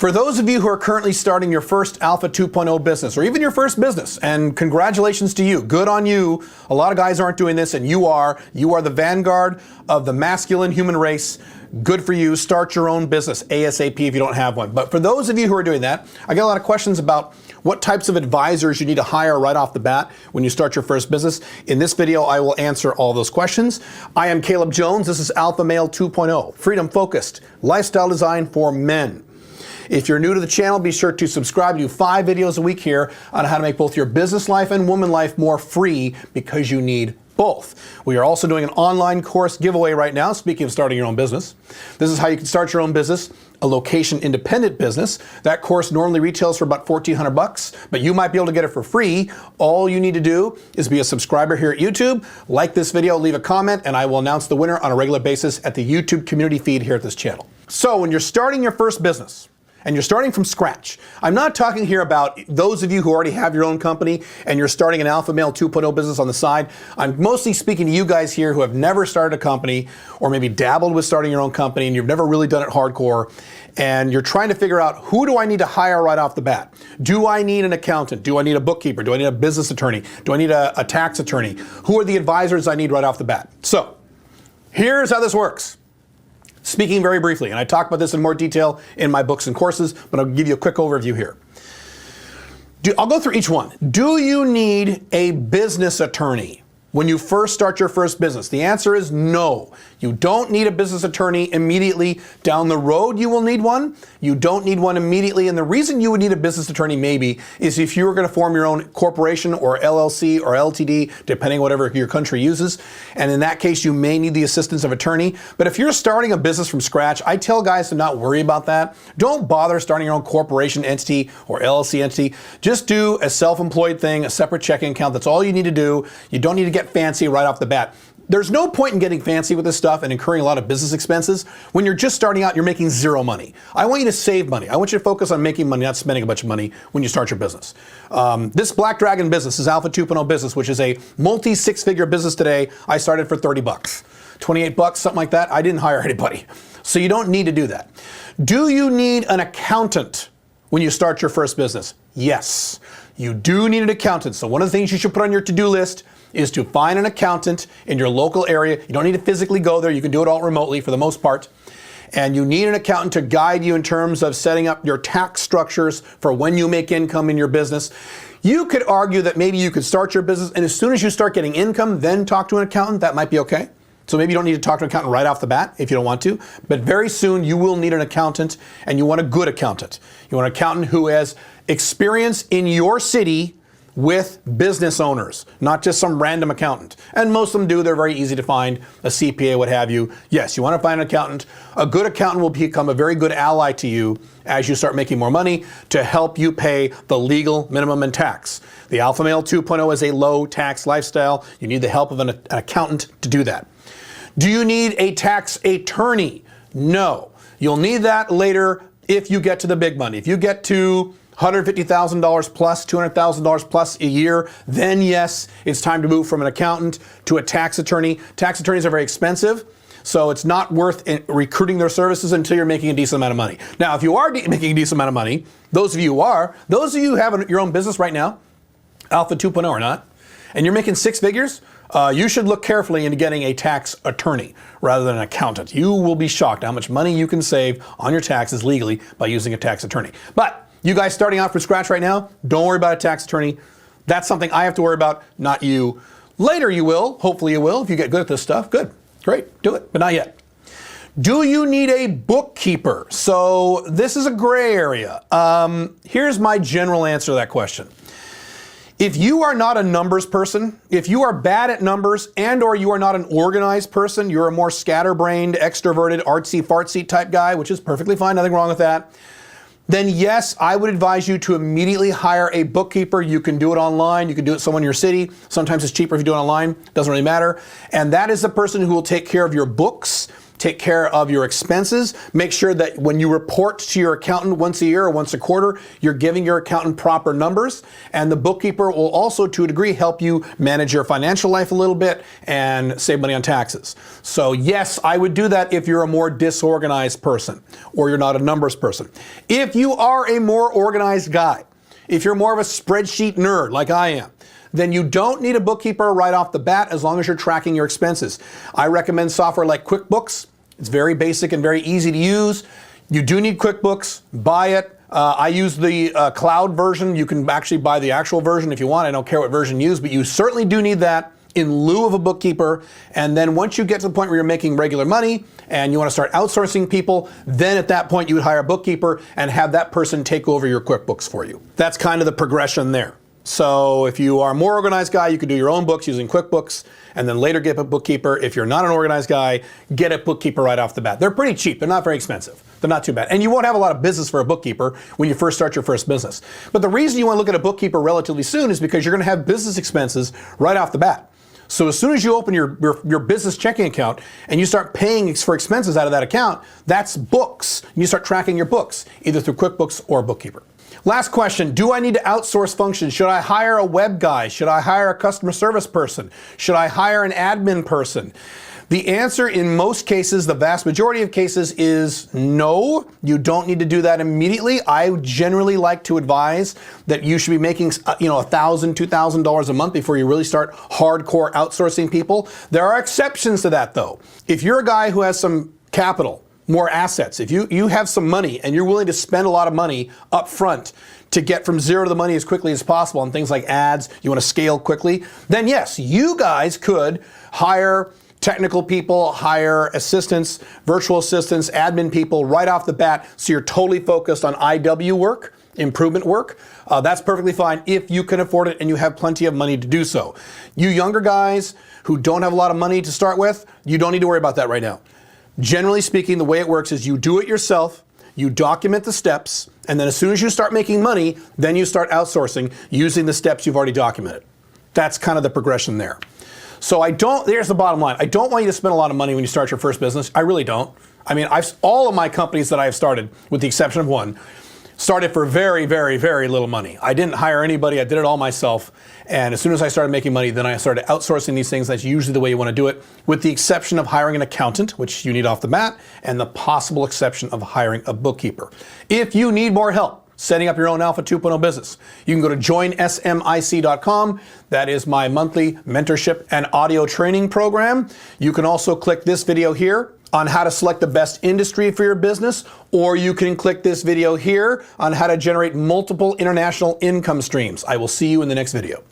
For those of you who are currently starting your first Alpha 2.0 business, or even your first business, and congratulations to you, good on you. A lot of guys aren't doing this, and you are the vanguard of the masculine human race. Good for you. Start your own business ASAP if you don't have one. But for those of you who are doing that, I get a lot of questions about what types of advisors you need to hire right off the bat when you start your first business. In this video, I will answer all those questions. I am Caleb Jones. This is Alpha Male 2.0, freedom-focused lifestyle design for men. If you're new to the channel, be sure to subscribe. We do 5 videos a week here on how to make both your business life and woman life more free, because you need both. We are also doing an online course giveaway right now, speaking of starting your own business. This is how you can start your own business, a location-independent business. That course normally retails for about $1,400, but you might be able to get it for free. All you need to do is be a subscriber here at YouTube, like this video, leave a comment, and I will announce the winner on a regular basis at the YouTube community feed here at this channel. So when you're starting your first business, and you're starting from scratch. I'm not talking here about those of you who already have your own company and you're starting an Alpha Male 2.0 business on the side. I'm mostly speaking to you guys here who have never started a company, or maybe dabbled with starting your own company and you've never really done it hardcore, and you're trying to figure out, who do I need to hire right off the bat? Do I need an accountant? Do I need a bookkeeper? Do I need a business attorney? Do I need a tax attorney? Who are the advisors I need right off the bat? So here's how this works. Speaking very briefly, and I talk about this in more detail in my books and courses, but I'll give you a quick overview here. I'll go through each one. Do you need a business attorney when you first start your first business? The answer is no. You don't need a business attorney immediately. Down the road, you will need one. You don't need one immediately. And the reason you would need a business attorney maybe is if you were going to form your own corporation or LLC or LTD, depending on whatever your country uses. And in that case, you may need the assistance of an attorney. But if you're starting a business from scratch, I tell guys to not worry about that. Don't bother starting your own corporation entity or LLC entity. Just do a self-employed thing, a separate checking account. That's all you need to do. You don't need to get fancy right off the bat. There's no point in getting fancy with this stuff and incurring a lot of business expenses when you're just starting out. You're making zero money. I want you to save money. I want you to focus on making money, not spending a bunch of money when you start your business. This Black Dragon business is Alpha 2.0 business, which is a multi-6-figure business today. I started for 30 bucks, 28 bucks, something like that. I didn't hire anybody. So you don't need to do that. Do you need an accountant when you start your first business? Yes, you do need an accountant. So one of the things you should put on your to-do list is to find an accountant in your local area. You don't need to physically go there. You can do it all remotely for the most part. And you need an accountant to guide you in terms of setting up your tax structures for when you make income in your business. You could argue that maybe you could start your business, and as soon as you start getting income, then talk to an accountant. That might be okay. So maybe you don't need to talk to an accountant right off the bat if you don't want to, but very soon you will need an accountant, and you want a good accountant. You want an accountant who has experience in your city with business owners, not just some random accountant. And most of them do. They're very easy to find, a CPA, what have you. Yes, you want to find an accountant. A good accountant will become a very good ally to you as you start making more money to help you pay the legal minimum in tax. The Alpha Male 2.0 is a low tax lifestyle. You need the help of an accountant to do that. Do you need a tax attorney? No. You'll need that later if you get to the big money. If you get to $150,000 plus, $200,000 plus a year, then yes, it's time to move from an accountant to a tax attorney. Tax attorneys are very expensive, so it's not worth recruiting their services until you're making a decent amount of money. Now, if you are making a decent amount of money, those of you who have your own business right now, Alpha 2.0 or not, and you're making 6 figures, you should look carefully into getting a tax attorney rather than an accountant. You will be shocked how much money you can save on your taxes legally by using a tax attorney. But you guys starting out from scratch right now, don't worry about a tax attorney. That's something I have to worry about, not you. Later you will, hopefully you will, if you get good at this stuff. Good, great, do it, but not yet. Do you need a bookkeeper? So this is a gray area. Here's my general answer to that question. If you are not a numbers person, if you are bad at numbers and or you are not an organized person, you're a more scatterbrained, extroverted, artsy-fartsy type guy, which is perfectly fine, nothing wrong with that, then yes, I would advise you to immediately hire a bookkeeper. You can do it online. You can do it somewhere in your city. Sometimes it's cheaper if you do it online. Doesn't really matter. And that is the person who will take care of your books, take care of your expenses. Make sure that when you report to your accountant once a year or once a quarter, you're giving your accountant proper numbers. And the bookkeeper will also, to a degree, help you manage your financial life a little bit and save money on taxes. So yes, I would do that if you're a more disorganized person or you're not a numbers person. If you are a more organized guy, if you're more of a spreadsheet nerd like I am, then you don't need a bookkeeper right off the bat as long as you're tracking your expenses. I recommend software like Quickbooks. It's very basic and very easy to use. You do need Quickbooks, buy it. I use the cloud version. You can actually buy the actual version if you want. I don't care what version you use, but you certainly do need that in lieu of a bookkeeper. And then once you get to the point where you're making regular money and you want to start outsourcing people, then at that point you would hire a bookkeeper and have that person take over your QuickBooks for you. That's kind of the progression there. So if you are a more organized guy, you could do your own books using QuickBooks and then later get a bookkeeper. If you're not an organized guy, get a bookkeeper right off the bat. They're pretty cheap. They're not very expensive. They're not too bad. And you won't have a lot of business for a bookkeeper when you first start your first business. But the reason you want to look at a bookkeeper relatively soon is because you're going to have business expenses right off the bat. So as soon as you open your business checking account and you start paying for expenses out of that account, that's books. And you start tracking your books, either through QuickBooks or a bookkeeper. Last question, do I need to outsource functions? Should I hire a web guy? Should I hire a customer service person? Should I hire an admin person? The answer in most cases, the vast majority of cases, is no. You don't need to do that immediately. I generally like to advise that you should be making $1,000, $2,000 a month before you really start hardcore outsourcing people. There are exceptions to that though. If you're a guy who has some capital, more assets, if you have some money and you're willing to spend a lot of money up front to get from zero to the money as quickly as possible on things like ads, you want to scale quickly, then yes, you guys could hire technical people, hire assistants, virtual assistants, admin people right off the bat so you're totally focused on IW work, improvement work. That's perfectly fine if you can afford it and you have plenty of money to do so. You younger guys who don't have a lot of money to start with, you don't need to worry about that right now. Generally speaking, the way it works is you do it yourself, you document the steps, and then as soon as you start making money, then you start outsourcing using the steps you've already documented. That's kind of the progression there. So here's the bottom line. I don't want you to spend a lot of money when you start your first business. I really don't. I mean, all of my companies that I've started, with the exception of one, started for very, very, very little money. I didn't hire anybody. I did it all myself. And as soon as I started making money, then I started outsourcing these things. That's usually the way you want to do it, with the exception of hiring an accountant, which you need off the bat, and the possible exception of hiring a bookkeeper. If you need more help setting up your own Alpha 2.0 business, you can go to joinsmic.com. That is my monthly mentorship and audio training program. You can also click this video here on how to select the best industry for your business, or you can click this video here on how to generate multiple international income streams. I will see you in the next video.